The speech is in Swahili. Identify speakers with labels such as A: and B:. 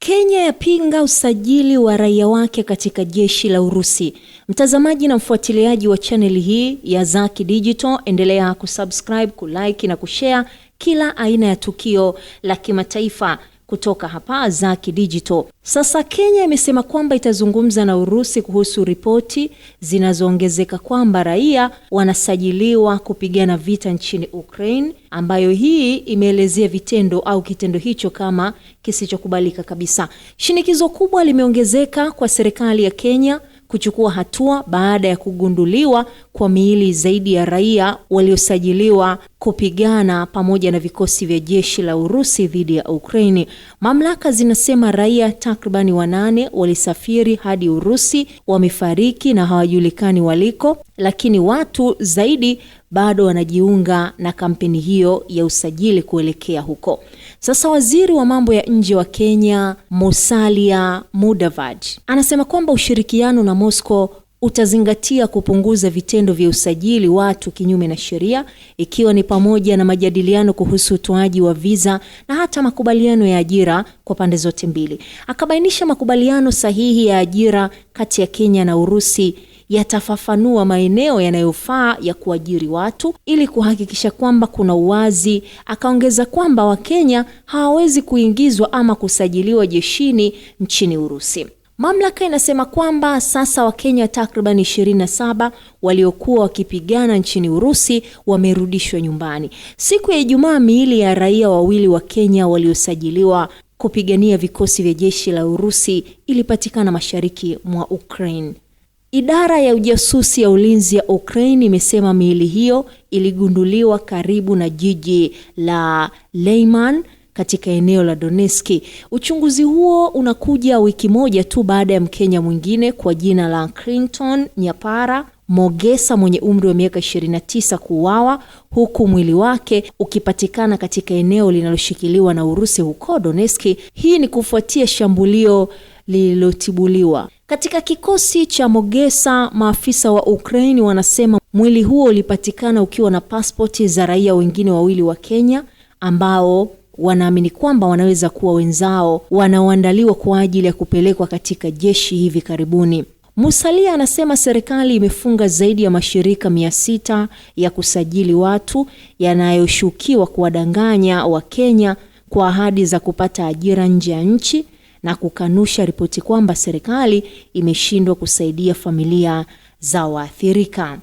A: Kenya yapinga usajili wa raia wake katika jeshi la Urusi. Mtazamaji na mfuatiliaji wa channel hii ya Zaki Digital, endelea kusubscribe, kulike na kushare kila aina ya tukio la kimataifa kutoka hapa Zaki Digital. Sasa Kenya imesema kwamba itazungumza na Urusi kuhusu ripoti zinazoongezeka kwamba raia wanasajiliwa kupigana vita nchini Ukraine, ambayo hii imeelezea kitendo hicho kama kisichokubalika kabisa. Shinikizo kubwa limeongezeka kwa serikali ya Kenya kuchukua hatua baada ya kugunduliwa kwa miili zaidi ya raia waliosajiliwa kupigana pamoja na vikosi vya jeshi la Urusi dhidi ya Ukraine. Mamlaka zinasema raia takribani 8 walisafiri hadi Urusi wamefariki na hawajulikani waliko, lakini watu zaidi bado wanajiunga na kampeni hiyo ya usajili kuelekea huko. Sasa waziri wa mambo ya nje wa Kenya, Musalia Mudavadi, anasema kwamba ushirikiano na Moscow utazingatia kupunguza vitendo vya usajili watu kinyume na sheria, ikiwa ni pamoja na majadiliano kuhusu utoaji wa visa na hata makubaliano ya ajira kwa pande zote mbili. Akabainisha makubaliano sahihi ya ajira kati ya Kenya na Urusi yatafafanua maeneo yanayofaa ya kuajiri watu ili kuhakikisha kwamba kuna uwazi. Akaongeza kwamba Wakenya hawawezi kuingizwa ama kusajiliwa jeshini nchini Urusi. Mamlaka inasema kwamba sasa Wakenya takriban 27 waliokuwa wakipigana nchini Urusi wamerudishwa nyumbani. Siku ya Ijumaa, miili ya raia 2 wa Kenya waliosajiliwa kupigania vikosi vya jeshi la Urusi ilipatikana mashariki mwa Ukraine. Idara ya ujasusi ya ulinzi ya Ukraine imesema miili hiyo iligunduliwa karibu na jiji la Lyman katika eneo la Donetsk. Uchunguzi huo unakuja wiki moja tu baada ya Mkenya mwingine kwa jina la Clinton Nyapara Mogesa mwenye umri wa miaka 29 kuuawa, huku mwili wake ukipatikana katika eneo linaloshikiliwa na Urusi huko Donetsk. Hii ni kufuatia shambulio lililotibuliwa. Katika kikosi cha Mogesa, maafisa wa Ukraine wanasema mwili huo ulipatikana ukiwa na pasipoti za raia wengine 2 wa Kenya ambao wanaamini kwamba wanaweza kuwa wenzao wanaoandaliwa kwa ajili ya kupelekwa katika jeshi hivi karibuni. Musalia anasema serikali imefunga zaidi ya mashirika 600 ya kusajili watu yanayoshukiwa kuwadanganya wa Kenya kwa ahadi za kupata ajira nje ya nchi, na kukanusha ripoti kwamba serikali imeshindwa kusaidia familia za waathirika.